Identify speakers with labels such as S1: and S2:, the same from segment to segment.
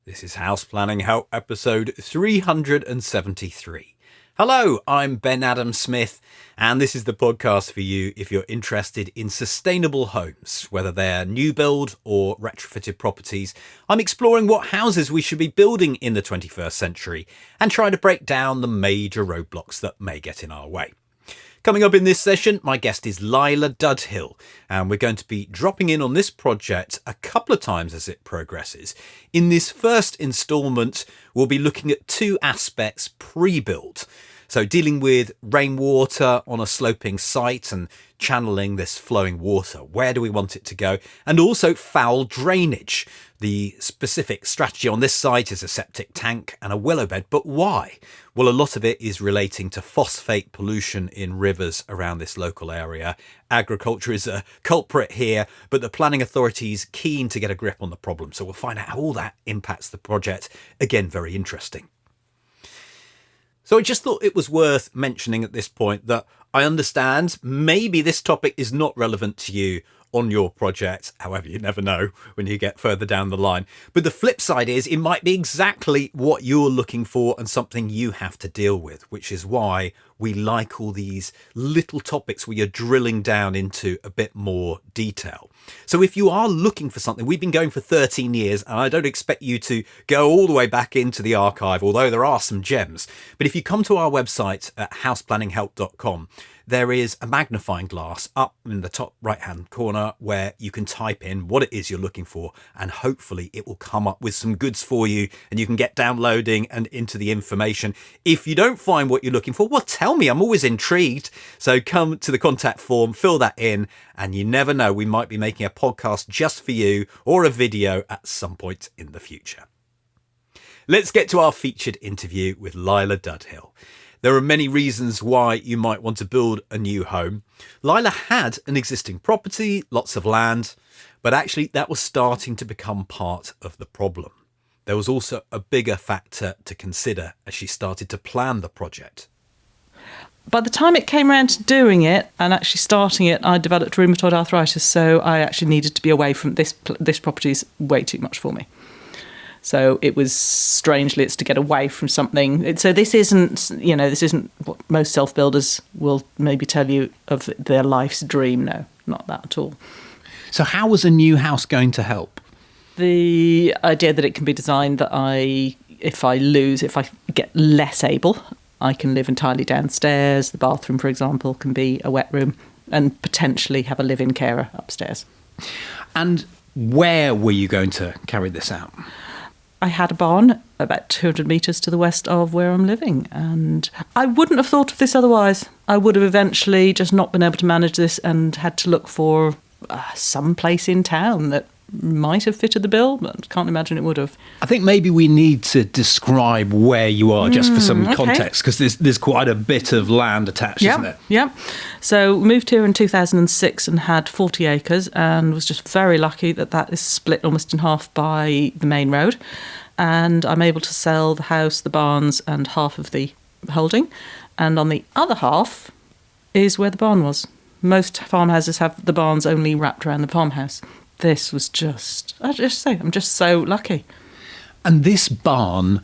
S1: This is House Planning Help episode 373. Hello, I'm Ben Adam Smith, and this is the podcast for you if you're interested in sustainable homes, whether they're new build or retrofitted properties. I'm exploring what houses we should be building in the 21st century and trying to break down the major roadblocks that may get in our way. Coming up in this session, my guest is Laila Dudhill, and we're going to be dropping in on this project a couple of times as it progresses. In this first instalment, we'll be looking at two aspects pre-built. So dealing with rainwater on a sloping site and channeling this flowing water. Where do we want it to go? And also foul drainage. The specific strategy on this site is a septic tank and a willow bed. But why? Well, a lot of it is relating to phosphate pollution in rivers around this local area. Agriculture is a culprit here, but the planning authority is keen to get a grip on the problem. So we'll find out how all that impacts the project. Again, very interesting. So I just thought it was worth mentioning at this point that I understand maybe this topic is not relevant to you on your project. However, you never know when you get further down the line. But the flip side is it might be exactly what you're looking for and something you have to deal with, which is why we like all these little topics where you're drilling down into a bit more detail. So if you are looking for something, we've been going for 13 years, and I don't expect you to go all the way back into the archive, although there are some gems. But if you come to our website at houseplanninghelp.com, there is a magnifying glass up in the top right-hand corner where you can type in what it is you're looking for, and hopefully it will come up with some goods for you and you can get downloading and into the information. If you don't find what you're looking for, well, tell me. I'm always intrigued. So come to the contact form, fill that in, and you never know, we might be making a podcast just for you or a video at some point in the future. Let's get to our featured interview with Laila Dudhill. There are many reasons why you might want to build a new home. Laila had an existing property, lots of land, but actually that was starting to become part of the problem. There was also a bigger factor to consider as she started to plan the project.
S2: By the time it came around to doing it and actually starting it, I developed rheumatoid arthritis, so I actually needed to be away from this property is way too much for me. So it was strangely, it's to get away from something. So this isn't what most self-builders will maybe tell you of their life's dream. No, not that at all.
S1: So how was a new house going to help?
S2: The idea that it can be designed that if I get less able, I can live entirely downstairs. The bathroom, for example, can be a wet room and potentially have a live-in carer upstairs.
S1: And where were you going to carry this out?
S2: I had a barn about 200 metres to the west of where I'm living, and I wouldn't have thought of this otherwise. I would have eventually just not been able to manage this and had to look for some place in town that might have fitted the bill, but can't imagine it would have.
S1: I think maybe we need to describe where you are just for some context, because there's quite a bit of land attached, isn't there?
S2: Yeah. So we moved here in 2006 and had 40 acres and was just very lucky that is split almost in half by the main road. And I'm able to sell the house, the barns and half of the holding. And on the other half is where the barn was. Most farmhouses have the barns only wrapped around the farmhouse. This was I'm just so lucky.
S1: And this barn,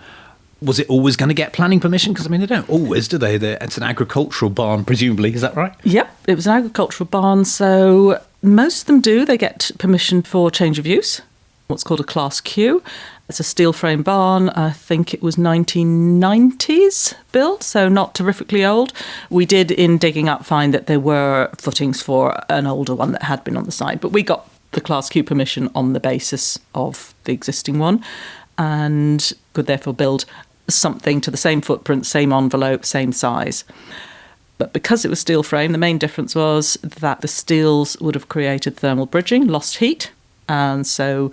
S1: was it always going to get planning permission? Because, they don't always, do they? It's an agricultural barn, presumably. Is that right?
S2: Yep, it was an agricultural barn. So most of them do. They get permission for change of use, what's called a Class Q. It's a steel frame barn. I think it was 1990s built, so not terrifically old. We did, in digging up, find that there were footings for an older one that had been on the site, but we got the Class Q permission on the basis of the existing one and could therefore build something to the same footprint, same envelope, same size. But because it was steel frame, the main difference was that the steels would have created thermal bridging, lost heat, and so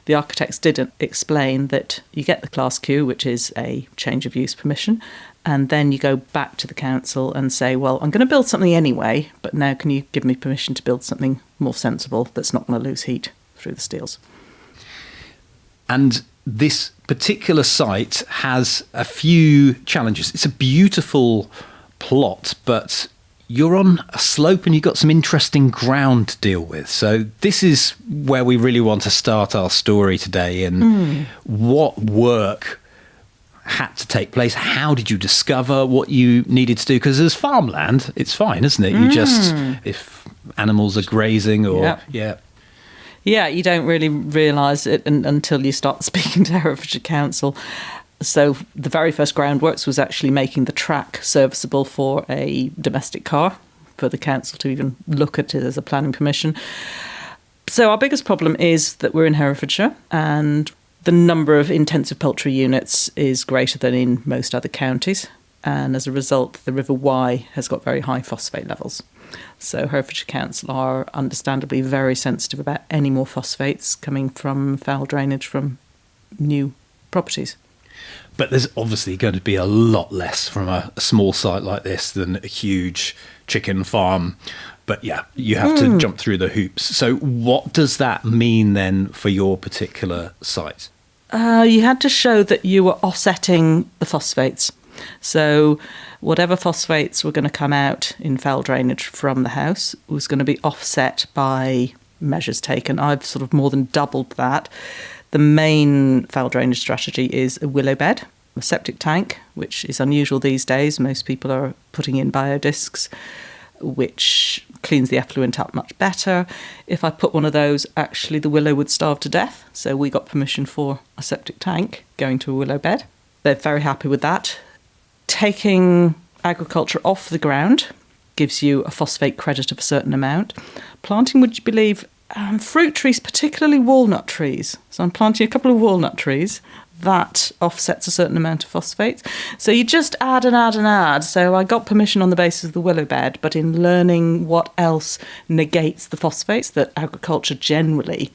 S2: the architects didn't explain that you get the Class Q, which is a change of use permission, and then you go back to the council and say, well, I'm going to build something anyway, but now can you give me permission to build something more sensible that's not going to lose heat through the steels?
S1: And this particular site has a few challenges. It's a beautiful plot, but you're on a slope and you've got some interesting ground to deal with. So this is where we really want to start our story today, and what work had to take place. How did you discover what you needed to do? Because as farmland, it's fine, isn't it? You just, if animals are grazing or,
S2: Yeah, you don't really realise it until you start speaking to Herefordshire Council. So the very first groundworks was actually making the track serviceable for a domestic car, for the council to even look at it as a planning permission. So our biggest problem is that we're in Herefordshire, and the number of intensive poultry units is greater than in most other counties. And as a result, the River Wye has got very high phosphate levels. So Herefordshire Council are understandably very sensitive about any more phosphates coming from foul drainage from new properties.
S1: But there's obviously going to be a lot less from a small site like this than a huge chicken farm. But yeah, you have to jump through the hoops. So what does that mean then for your particular site?
S2: You had to show that you were offsetting the phosphates. So whatever phosphates were going to come out in foul drainage from the house was going to be offset by measures taken. I've sort of more than doubled that. The main foul drainage strategy is a willow bed, a septic tank, which is unusual these days. Most people are putting in biodiscs, which cleans the effluent up much better. If I put one of those, actually the willow would starve to death. So we got permission for a septic tank going to a willow bed. They're very happy with that. Taking agriculture off the ground gives you a phosphate credit of a certain amount. Planting, would you believe, fruit trees, particularly walnut trees. So I'm planting a couple of walnut trees. That offsets a certain amount of phosphates. So you just add and add and add. So I got permission on the basis of the willow bed, but in learning what else negates the phosphates that agriculture generally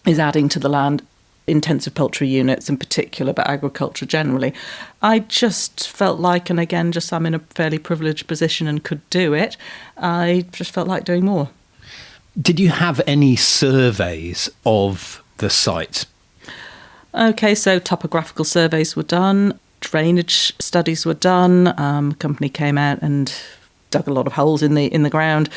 S2: is adding to the land, intensive poultry units in particular, but agriculture generally, I just felt like, and again, just I'm in a fairly privileged position and could do it, I just felt like doing more.
S1: Did you have any surveys of the site?
S2: Okay, so topographical surveys were done, drainage studies were done. A company came out and dug a lot of holes in the ground.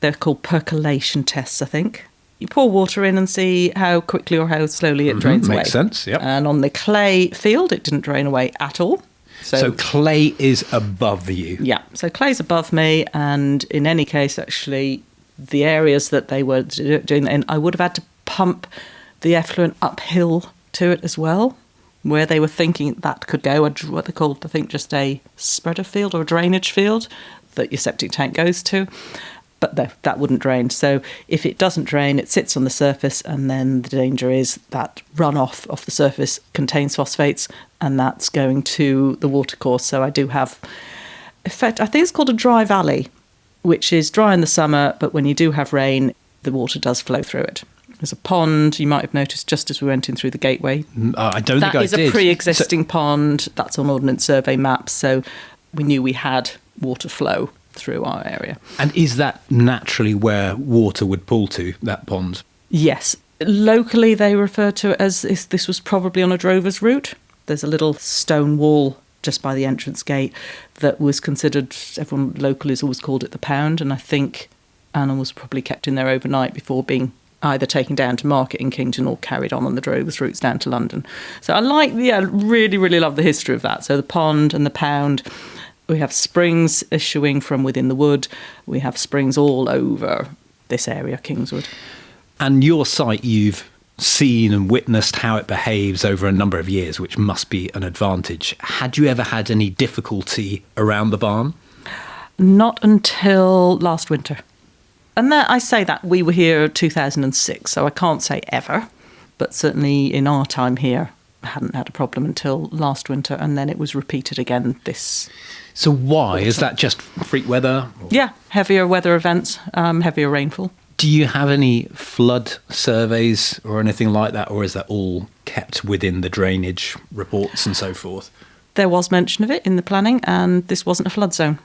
S2: They're called percolation tests, I think. You pour water in and see how quickly or how slowly it drains away.
S1: Makes sense, yep.
S2: And on the clay field, it didn't drain away at all.
S1: So clay is above you?
S2: Yeah, so clay's above me, and in any case, actually, the areas that they were doing, and I would have had to pump the effluent uphill to it as well, where they were thinking that could go, what they called, I think, just a spreader field or a drainage field that your septic tank goes to. But no, that wouldn't drain. So if it doesn't drain, it sits on the surface, and then the danger is that runoff off the surface contains phosphates, and that's going to the watercourse. So I do have, in fact, I think it's called a dry valley, which is dry in the summer, but when you do have rain, the water does flow through it. There's a pond, you might have noticed just as we went in through the gateway.
S1: I don't think I did.
S2: That is a pre-existing pond. That's on Ordnance Survey maps, so we knew we had water flow through our area.
S1: And is that naturally where water would pool to, that pond?
S2: Yes. Locally, they refer to it as this was probably on a drover's route. There's a little stone wall just by the entrance gate that was considered, everyone locally has always called it the pound, and I think animals were probably kept in there overnight before being either taken down to market in Kington or carried on the drover's routes down to London. So I really, really love the history of that. So the pond and the pound. We have springs issuing from within the wood. We have springs all over this area, Kingswood.
S1: And your site, you've seen and witnessed how it behaves over a number of years, which must be an advantage. Had you ever had any difficulty around the barn?
S2: Not until last winter. And I say that we were here 2006, so I can't say ever, but certainly in our time here, I hadn't had a problem until last winter, and then it was repeated again this.
S1: So why? Is that just freak weather?
S2: Yeah, heavier weather events, heavier rainfall.
S1: Do you have any flood surveys or anything like that, or is that all kept within the drainage reports and so forth?
S2: There was mention of it in the planning, and this wasn't a flood zone.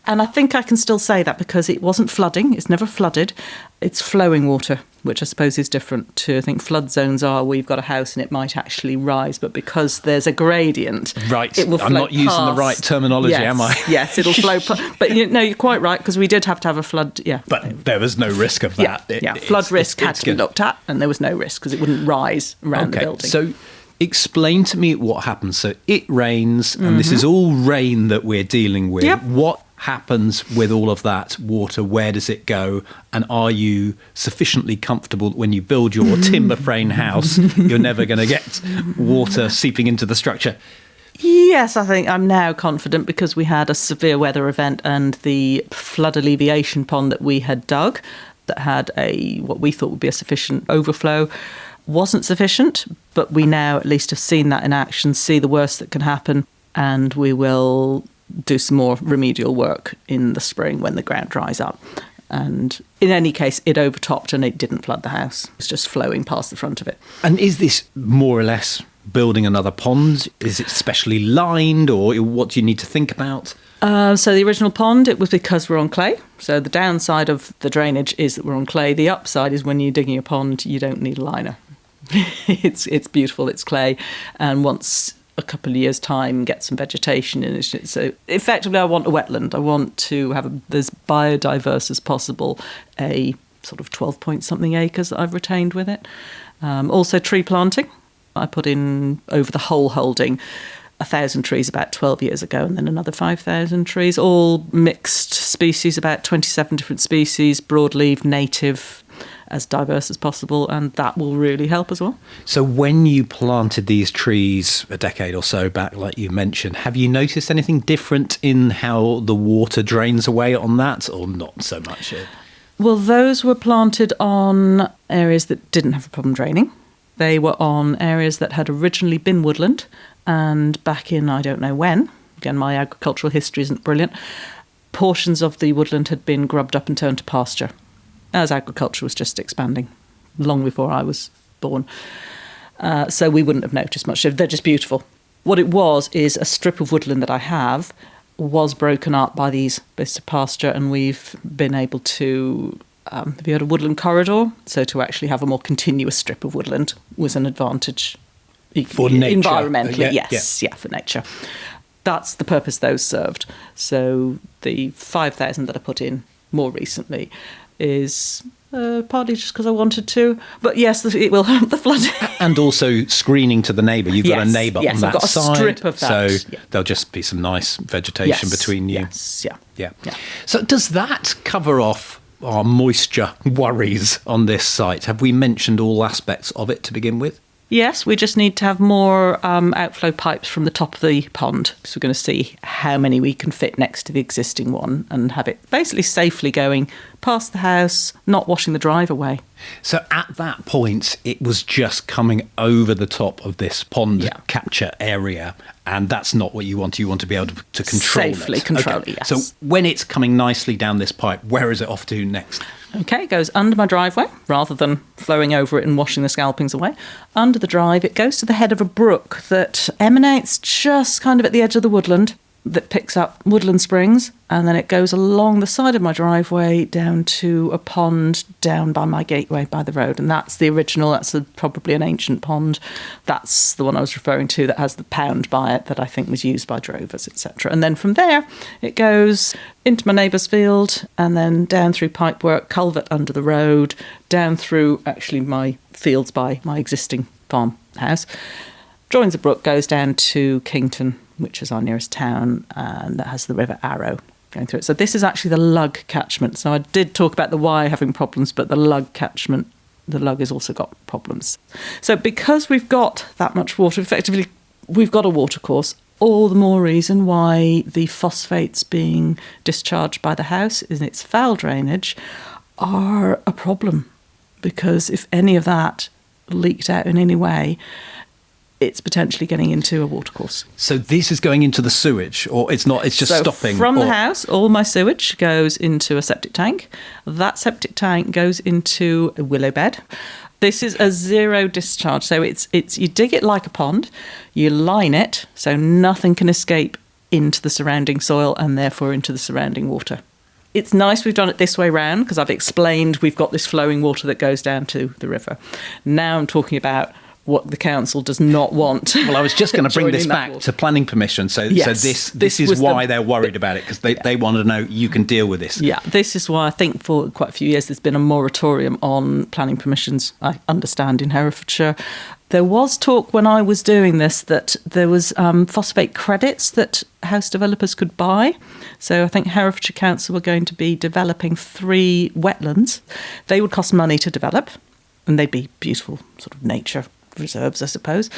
S2: And I think I can still say that because it wasn't flooding, it's never flooded, it's flowing water. which I suppose is different to, I think, flood zones are where you've got a house and it might actually rise, but because there's a gradient,
S1: right.
S2: It will flow
S1: I'm not using
S2: past.
S1: the right terminology,
S2: Yes,
S1: am I?
S2: Yes, it'll flow past. But no, you're quite right, because we did have to have a flood,
S1: But there was no risk of that.
S2: Flood risk had to be looked at, and there was no risk because it wouldn't rise around the building.
S1: So explain to me what happens. So it rains, and this is all rain that we're dealing with.
S2: Yep.
S1: What happens with all of that water? Where does it go? And are you sufficiently comfortable that when you build your timber frame house, you're never going to get water seeping into the structure?
S2: Yes, I think I'm now confident, because we had a severe weather event, and the flood alleviation pond that we had dug that had what we thought would be a sufficient overflow wasn't sufficient, but we now at least have seen that in action, see the worst that can happen, and we will do some more remedial work in the spring when the ground dries up. And in any case, it overtopped and it didn't flood the house. It's just flowing past the front of it.
S1: And is this more or less building another pond? Is it specially lined, or what do you need to think about?
S2: So the original pond, it was because we're on clay. So the downside of the drainage is that we're on clay. The upside is when you're digging a pond, you don't need a liner. It's beautiful, it's clay. And once a couple of years' time, get some vegetation in it. So effectively, I want a wetland. I want to have as biodiverse as possible, a sort of 12-point-something acres that I've retained with it. Also tree planting. I put in, over the whole holding, 1,000 trees about 12 years ago, and then another 5,000 trees, all mixed species, about 27 different species, broadleaf, native, as diverse as possible, and that will really help as well.
S1: So when you planted these trees a decade or so back, like you mentioned, have you noticed anything different in how the water drains away on that, or not so much?
S2: Well, those were planted on areas that didn't have a problem draining. They were on areas that had originally been woodland, and back in, I don't know when, again, my agricultural history isn't brilliant, portions of the woodland had been grubbed up and turned to pasture, as agriculture was just expanding, long before I was born. So we wouldn't have noticed much. They're just beautiful. What it was is a strip of woodland that I have was broken up by these bits of pasture, and we've been able to... have you had a woodland corridor? So to actually have a more continuous strip of woodland was an advantage.
S1: For nature.
S2: Environmentally, yes, for nature. That's the purpose those served. So the 5,000 that I put in more recently is partly just because I wanted to. But yes, it will help the flooding.
S1: And also screening to the neighbour. You've got a neighbour on that side.
S2: I've got a strip of that.
S1: So there'll just be some nice vegetation between you.
S2: Yes, yeah.
S1: So does that cover off our moisture worries on this site? Have we mentioned all aspects of it to begin with?
S2: Yes, we just need to have more outflow pipes from the top of the pond, because we're going to see how many we can fit next to the existing one and have it basically safely going past the house, not washing the drive away.
S1: So at that point, it was just coming over the top of this pond capture area, and that's not what you want. You want to be able to control it.
S2: Safely control it, yes.
S1: So when it's coming nicely down this pipe, where is it off to next?
S2: Okay, it goes under my driveway, rather than flowing over it and washing the scalpings away. Under the drive, it goes to the head of a brook that emanates just kind of at the edge of the woodland, that picks up woodland springs, and then it goes along the side of my driveway down to a pond down by my gateway by the road. And that's the original, probably an ancient pond. That's the one I was referring to that has the pound by it that I think was used by drovers, etc. And then from there, it goes into my neighbour's field, and then down through pipework, culvert under the road, down through actually my fields by my existing farmhouse. Joins the brook, goes down to Kington, which is our nearest town, and that has the River Arrow going through it. So this is actually the Lug catchment. So I did talk about the Wye having problems, but the Lug catchment, the Lug has also got problems. So because we've got that much water, effectively we've got a watercourse, all the more reason why the phosphates being discharged by the house in its foul drainage are a problem. Because if any of that leaked out in any way, it's potentially getting into a watercourse.
S1: So this is going into the sewage, or it's not, it's just stopping?
S2: From the house, all my sewage goes into a septic tank. That septic tank goes into a willow bed. This is a zero discharge. So it's you dig it like a pond, you line it so nothing can escape into the surrounding soil and therefore into the surrounding water. It's nice we've done it this way round because I've explained we've got this flowing water that goes down to the river. Now I'm talking about what the council does not want.
S1: Well, I was just going to bring this back to planning permission. So this is why they're worried about it, because they want to know you can deal with this.
S2: Yeah, this is why I think for quite a few years there's been a moratorium on planning permissions, I understand, in Herefordshire. There was talk when I was doing this that there was phosphate credits that house developers could buy. So I think Herefordshire Council were going to be developing 3 wetlands. They would cost money to develop, and they'd be beautiful sort of nature reserves, I suppose.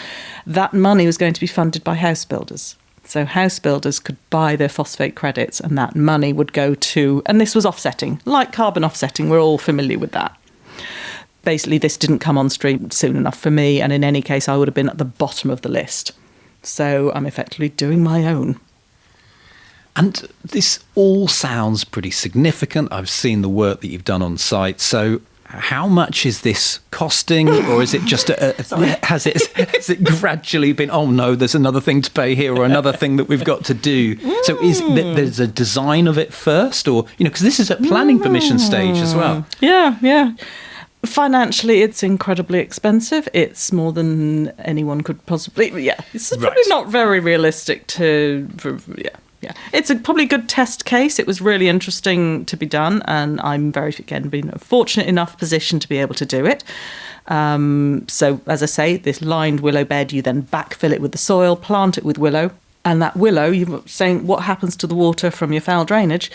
S2: That money was going to be funded by house builders. So house builders could buy their phosphate credits, and that money would go to, and this was offsetting, like carbon offsetting, we're all familiar with that. Basically, this didn't come on stream soon enough for me, and in any case, I would have been at the bottom of the list. So I'm effectively doing my own.
S1: And this all sounds pretty significant. I've seen the work that you've done on site. So how much is this costing, or is it just has it gradually been, oh no, there's another thing to pay here or another thing that we've got to do? So there's a design of it first, or, because this is at planning permission stage as well.
S2: Yeah. Financially, it's incredibly expensive. It's more than anyone could possibly. Yeah, it's probably not very realistic to. Yeah. It's probably a good test case. It was really interesting to be done, and I'm been a fortunate enough position to be able to do it. So, as I say, this lined willow bed, you then backfill it with the soil, plant it with willow, and that willow, you're saying, what happens to the water from your foul drainage?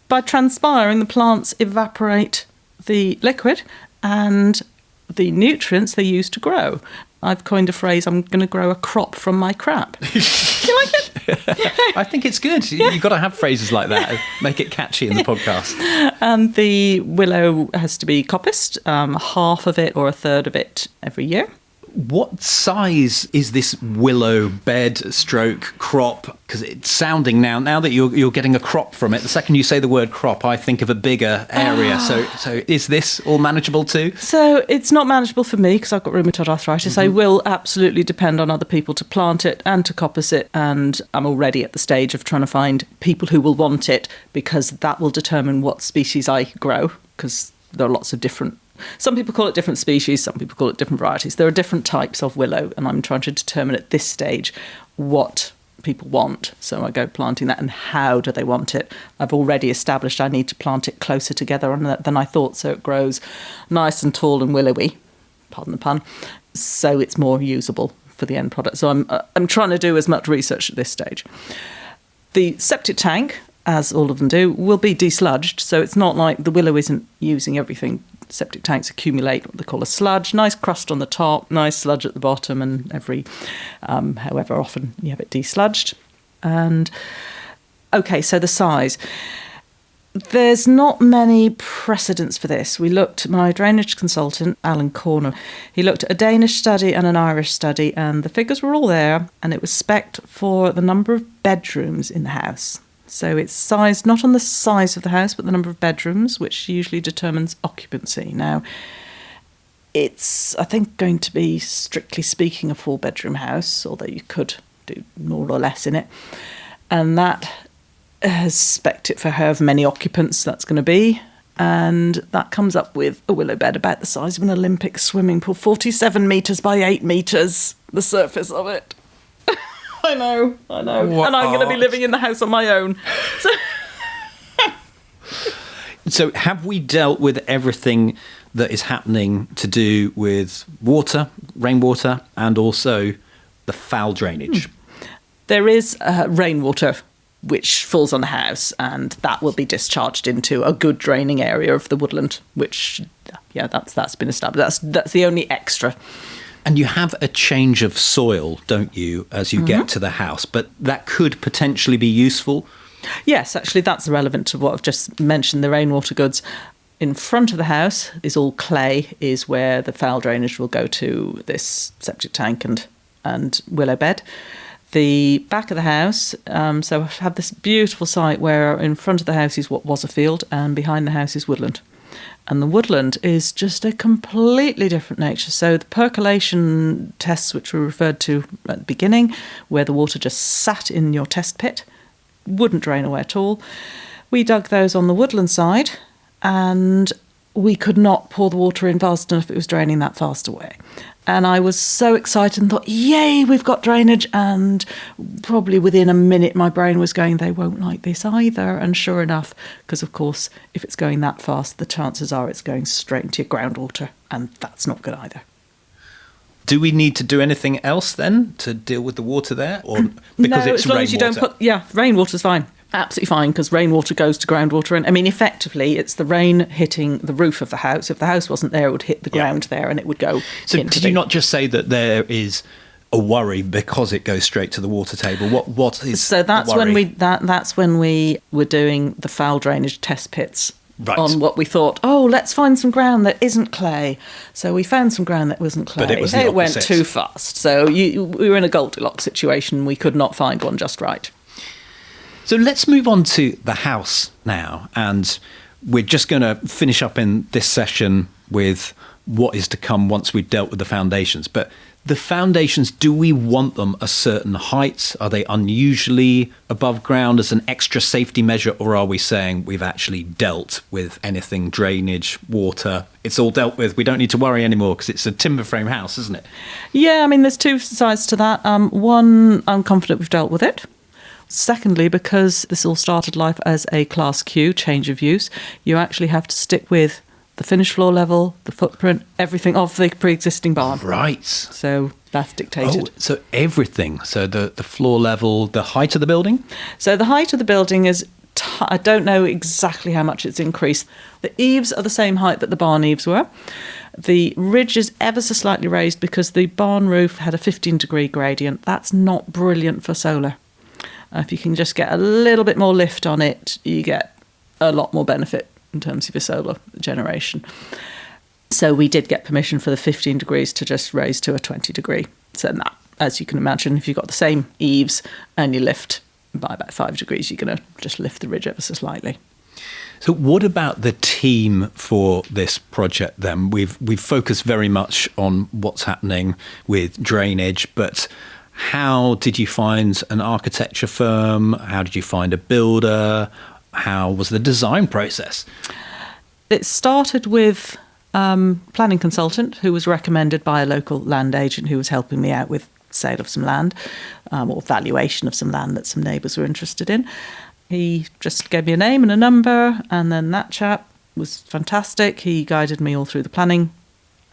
S2: By transpiring, the plants evaporate the liquid and the nutrients they use to grow. I've coined a phrase, I'm going to grow a crop from my crap. Do you like it?
S1: I think it's good. You've got to have phrases like that. Make it catchy in the podcast.
S2: And the willow has to be coppiced, half of it or a third of it every year.
S1: What size is this willow bed stroke crop? Because it's sounding now that you're getting a crop from it. The second you say the word crop, I think of a bigger area. So is this all manageable too?
S2: So it's not manageable for me because I've got rheumatoid arthritis. I will absolutely depend on other people to plant it and to coppice it. And I'm already at the stage of trying to find people who will want it, because that will determine what species I grow, because there are lots of different. Some people call it different species, some people call it different varieties. There are different types of willow, and I'm trying to determine at this stage what people want. So I go planting that, and how do they want it? I've already established I need to plant it closer together than I thought, so it grows nice and tall and willowy, pardon the pun, so it's more usable for the end product. So I'm trying to do as much research at this stage. The septic tank, as all of them do, will be desludged, so it's not like the willow isn't using everything. Septic tanks accumulate what they call a sludge, nice crust on the top, nice sludge at the bottom, and every however often you have it desludged. And okay, so the size. There's not many precedents for this. We looked, my drainage consultant, Alan Corner, he looked at a Danish study and an Irish study, and the figures were all there, and it was spec'd for the number of bedrooms in the house. So it's sized not on the size of the house, but the number of bedrooms, which usually determines occupancy. Now, it's, I think, going to be, strictly speaking, a 4-bedroom house, although you could do more or less in it. And that has spec'd it for however many occupants that's going to be. And that comes up with a willow bed about the size of an Olympic swimming pool, 47 metres by 8 metres, the surface of it. I know. What? And I'm going to be living in the house on my own.
S1: So have we dealt with everything that is happening to do with water, rainwater, and also the foul drainage?
S2: There is rainwater which falls on the house, and that will be discharged into a good draining area of the woodland, which, yeah, that's been established. That's the only extra.
S1: And you have a change of soil, don't you, as you get to the house? But that could potentially be useful?
S2: Yes, actually, that's relevant to what I've just mentioned, the rainwater goods. In front of the house is all clay, is where the foul drainage will go to this septic tank and willow bed. The back of the house, so I have this beautiful site where in front of the house is what was a field, and behind the house is woodland. And the woodland is just a completely different nature. So the percolation tests, which we referred to at the beginning, where the water just sat in your test pit, wouldn't drain away at all. We dug those on the woodland side, and we could not pour the water in fast enough. It was draining that fast away. And I was so excited and thought, yay, we've got drainage. And probably within a minute, my brain was going, they won't like this either. And sure enough, because of course, if it's going that fast, the chances are it's going straight into your groundwater. And that's not good either.
S1: Do we need to do anything else then to deal with the water there? Or because
S2: no,
S1: it's
S2: as long
S1: rainwater?
S2: as you don't put, rainwater's fine. Absolutely fine, because rainwater goes to groundwater. And I mean, effectively, it's the rain hitting the roof of the house. If the house wasn't there, it would hit the ground there and it would go
S1: So
S2: into
S1: could you not just say that there is a worry because it goes straight to the water table? What is
S2: So that's
S1: the worry?
S2: that's when we were doing the foul drainage test pits.
S1: Right.
S2: On what we thought, let's find some ground that isn't clay. So we found some ground that wasn't clay.
S1: But it was the
S2: went
S1: opposite.
S2: too fast. So we were in a Goldilocks situation. We could not find one just right.
S1: So let's move on to the house now. And we're just going to finish up in this session with what is to come once we've dealt with the foundations. But the foundations, do we want them a certain height? Are they unusually above ground as an extra safety measure? Or are we saying we've actually dealt with anything, drainage, water? It's all dealt with. We don't need to worry anymore because it's a timber frame house, isn't it?
S2: Yeah, I mean, there's two sides to that. One, I'm confident we've dealt with it. Secondly, because this all started life as a Class Q, change of use, you actually have to stick with the finished floor level, the footprint, everything of the pre-existing barn.
S1: Right.
S2: So that's dictated.
S1: Oh, so everything. So the floor level, the height of the building?
S2: So the height of the building is, I don't know exactly how much it's increased. The eaves are the same height that the barn eaves were. The ridge is ever so slightly raised because the barn roof had a 15-degree gradient. That's not brilliant for solar. If you can just get a little bit more lift on it, you get a lot more benefit in terms of your solar generation. So we did get permission for the 15 degrees to just raise to a 20 degree. So that, as you can imagine, if you've got the same eaves and you lift by about 5 degrees, you're going to just lift the ridge ever so slightly.
S1: So what about the team for this project then? We've focused very much on what's happening with drainage, but how did you find an architecture firm? How did you find a builder? How was the design process?
S2: It started with planning consultant who was recommended by a local land agent who was helping me out with sale of some land or valuation of some land that some neighbours were interested in. He just gave me a name and a number, and then that chap was fantastic. He guided me all through the planning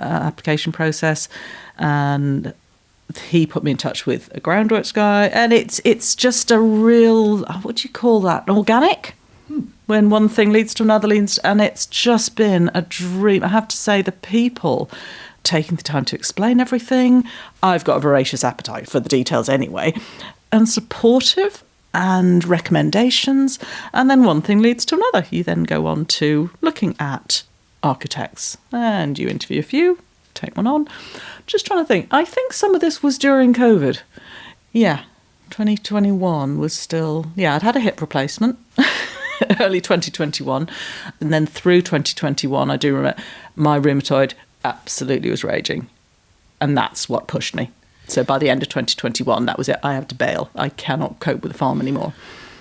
S2: application process, and he put me in touch with a groundworks guy, and it's just a real, what do you call that, organic? When one thing leads to another, and it's just been a dream. I have to say, the people taking the time to explain everything, I've got a voracious appetite for the details anyway, and supportive and recommendations, and then one thing leads to another. You then go on to looking at architects, and you interview a few, take one on. Just trying to think. I think some of this was during COVID. Yeah, 2021 was still... Yeah, I'd had a hip replacement, early 2021. And then through 2021, I do remember, my rheumatoid absolutely was raging. And that's what pushed me. So by the end of 2021, that was it. I have to bail. I cannot cope with the farm anymore.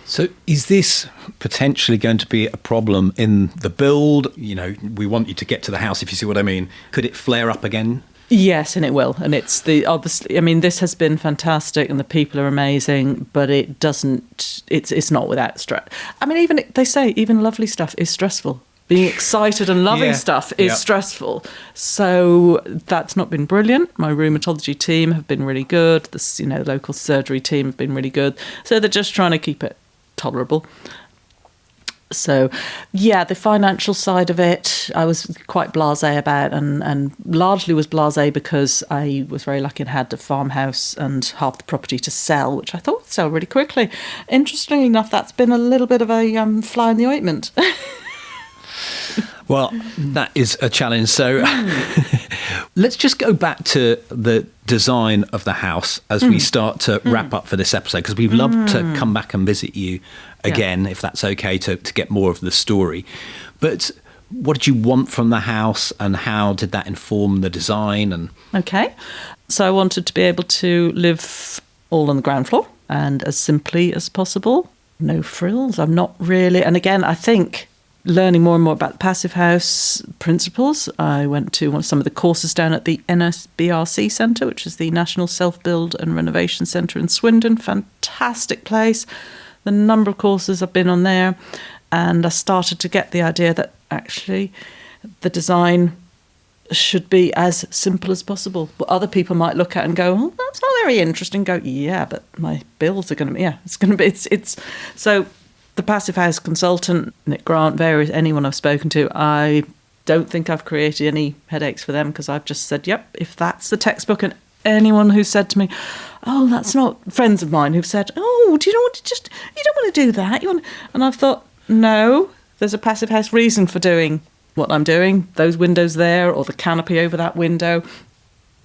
S1: So is this potentially going to be a problem in the build? You know, we want you to get to the house, if you see what I mean. Could it flare up again?
S2: Yes, and it will. And it's obviously, I mean, this has been fantastic and the people are amazing, but it doesn't, it's not without stress. I mean, even, they say even lovely stuff is stressful. Being excited and loving stuff is stressful. So that's not been brilliant. My rheumatology team have been really good. The local surgery team have been really good. So they're just trying to keep it tolerable. So, yeah, the financial side of it, I was quite blasé about, and largely was blasé because I was very lucky and had a farmhouse and half the property to sell, which I thought would sell really quickly. Interestingly enough, that's been a little bit of a fly in the ointment.
S1: Well, that is a challenge. So let's just go back to the design of the house as we start to wrap up for this episode, because we'd love to come back and visit you again, if that's okay, to get more of the story. But what did you want from the house, and how did that inform the design? And
S2: Okay. So I wanted to be able to live all on the ground floor and as simply as possible. No frills. I'm not really. And again, I think learning more and more about the passive house principles, I went to some of the courses down at the NSBRC Centre, which is the National Self-Build and Renovation Centre in Swindon. Fantastic place. The number of courses I've been on there. And I started to get the idea that actually the design should be as simple as possible. What other people might look at and go, oh, that's not very interesting. Go, yeah, but my bills are going to be, it's going to be, it's. So the passive house consultant, Nick Grant, anyone I've spoken to, I don't think I've created any headaches for them, because I've just said, yep, if that's the textbook. And anyone who said to me, oh, that's not, friends of mine who've said, oh, do you know what, you don't want to do that. And I've thought, no, there's a passive house reason for doing what I'm doing, those windows there or the canopy over that window.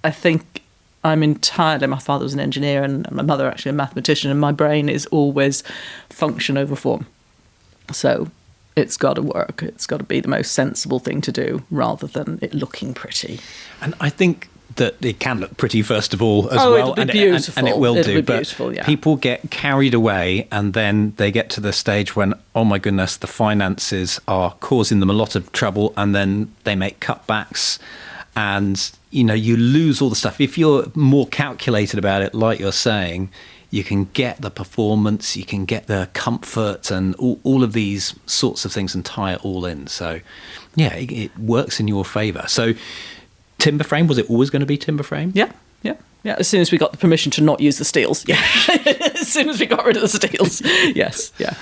S2: I think I'm entirely, my father was an engineer and my mother actually a mathematician, and my brain is always function over form. So it's got to work. It's got to be the most sensible thing to do rather than it looking pretty.
S1: And I think that it can look pretty first of all as well,
S2: it'll be beautiful.
S1: And it will
S2: it'll
S1: do.
S2: Be beautiful,
S1: but
S2: yeah.
S1: people get carried away, and then they get to the stage when, oh my goodness, the finances are causing them a lot of trouble, and then they make cutbacks, and you lose all the stuff. If you're more calculated about it, like you're saying, you can get the performance, you can get the comfort, and all of these sorts of things, and tie it all in. So, yeah, it works in your favour. So. Timber frame, was it always going to be timber frame?
S2: Yeah. As soon as we got the permission to not use the steels. Yeah. As soon as we got rid of the steels. Yes. Yeah.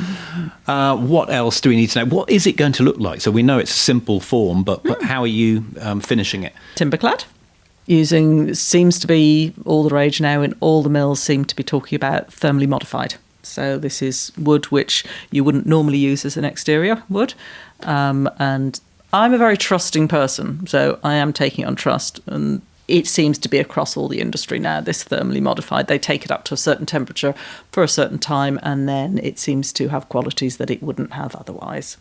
S1: What else do we need to know? What is it going to look like? So we know it's a simple form, but how are you finishing it?
S2: Timberclad. Seems to be all the rage now, and all the mills seem to be talking about thermally modified. So this is wood which you wouldn't normally use as an exterior wood, and I'm a very trusting person, so I am taking it on trust, and it seems to be across all the industry now, this thermally modified. They take it up to a certain temperature for a certain time, and then it seems to have qualities that it wouldn't have otherwise.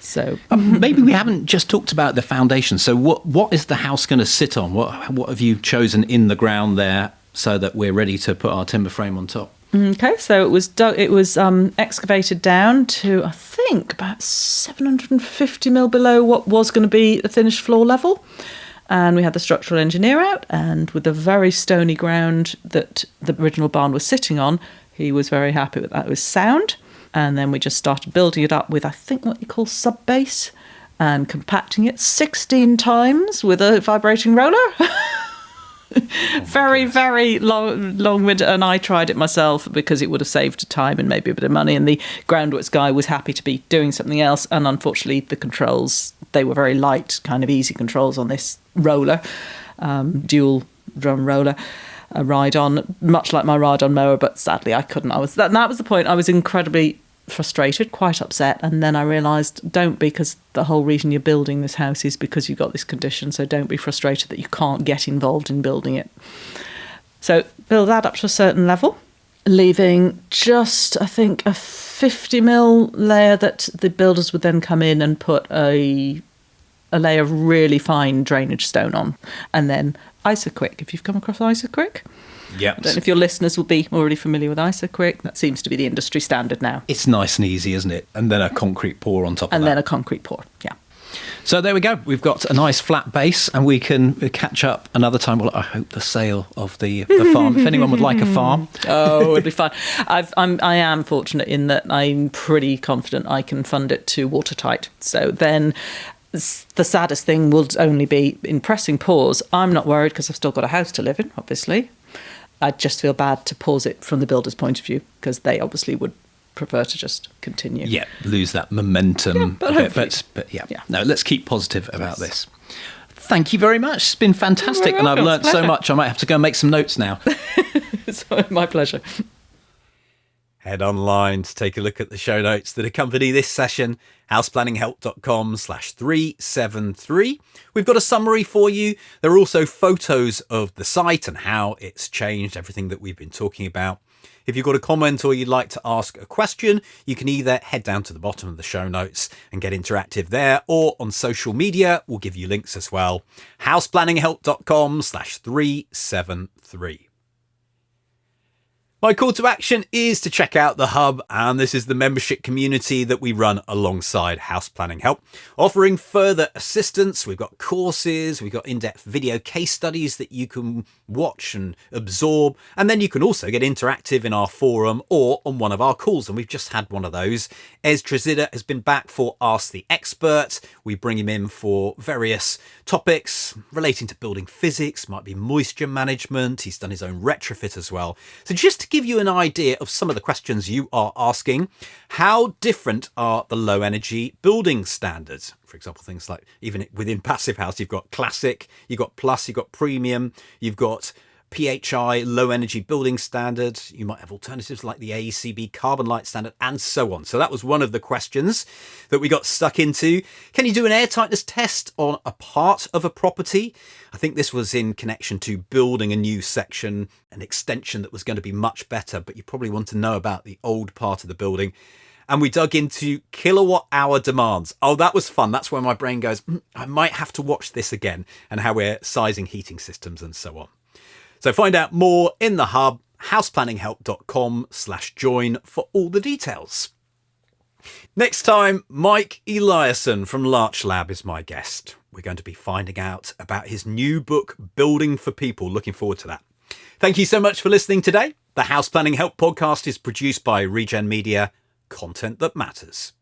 S2: So
S1: maybe we haven't just talked about the foundation. So what is the house going to sit on? What have you chosen in the ground there so that we're ready to put our timber frame on top?
S2: Okay, so it was excavated down to, I think, about 750 mil below what was going to be the finished floor level. And we had the structural engineer out, and with the very stony ground that the original barn was sitting on, he was very happy with that. It was sound. And then we just started building it up with, I think, what you call sub-base, and compacting it 16 times with a vibrating roller. Very long-winded, and I tried it myself because it would have saved time and maybe a bit of money, and the groundworks guy was happy to be doing something else, and unfortunately the controls, they were very light, kind of easy controls on this roller, dual drum roller, a ride-on, much like my ride-on mower, but sadly I couldn't. That was the point. I was incredibly frustrated, quite upset, and then I realised, don't be, because the whole reason you're building this house is because you've got this condition, so don't be frustrated that you can't get involved in building it. So build that up to a certain level, leaving just, I think, a 50 mil layer that the builders would then come in and put a layer of really fine drainage stone on, and then Isoquick. If you've come across Isoquick,
S1: yeah.
S2: I don't know if your listeners will be already familiar with Isoquick. That seems to be the industry standard now.
S1: It's nice and easy, isn't it? And then a concrete pour on top of that.
S2: And then a concrete pour, yeah.
S1: So there we go. We've got a nice flat base, and we can catch up another time. Well, I hope the sale of the farm, if anyone would like a farm.
S2: Oh, it'd be fun. I am fortunate in that I'm pretty confident I can fund it to watertight. So then the saddest thing will only be in pressing pause. I'm not worried because I've still got a house to live in, obviously. I just feel bad to pause it from the builder's point of view, because they obviously would prefer to just continue.
S1: Yeah, lose that momentum.
S2: Yeah,
S1: but yeah. No, let's keep positive about this. Thank you very much. It's been fantastic, and I've learnt so much. I might have to go and make some notes now.
S2: It's my pleasure.
S1: Head online to take a look at the show notes that accompany this session, houseplanninghelp.com/373. We've got a summary for you. There are also photos of the site and how it's changed, everything that we've been talking about. If you've got a comment or you'd like to ask a question, you can either head down to the bottom of the show notes and get interactive there, or on social media, we'll give you links as well. houseplanninghelp.com/373. My call to action is to check out the Hub, and this is the membership community that we run alongside House Planning Help, offering further assistance. We've got courses, we've got in-depth video case studies that you can watch and absorb, and then you can also get interactive in our forum or on one of our calls, and we've just had one of those. Ez Trezida has been back for Ask the Expert. We bring him in for various topics relating to building physics, might be moisture management. He's done his own retrofit as well. So just to give you an idea of some of the questions you are asking, how different are the low energy building standards? For example, things like even within Passive House, you've got classic, you've got plus, you've got premium, you've got PHI, low energy building standard. You might have alternatives like the AECB carbon light standard and so on. So that was one of the questions that we got stuck into. Can you do an air tightness test on a part of a property? I think this was in connection to building a new section, an extension that was going to be much better, but you probably want to know about the old part of the building. And we dug into kilowatt hour demands. Oh, that was fun. That's where my brain goes, I might have to watch this again, and how we're sizing heating systems and so on. So find out more in the Hub, houseplanninghelp.com/join for all the details. Next time, Mike Eliasson from Larch Lab is my guest. We're going to be finding out about his new book, Building for People. Looking forward to that. Thank you so much for listening today. The House Planning Help podcast is produced by Regen Media, content that matters.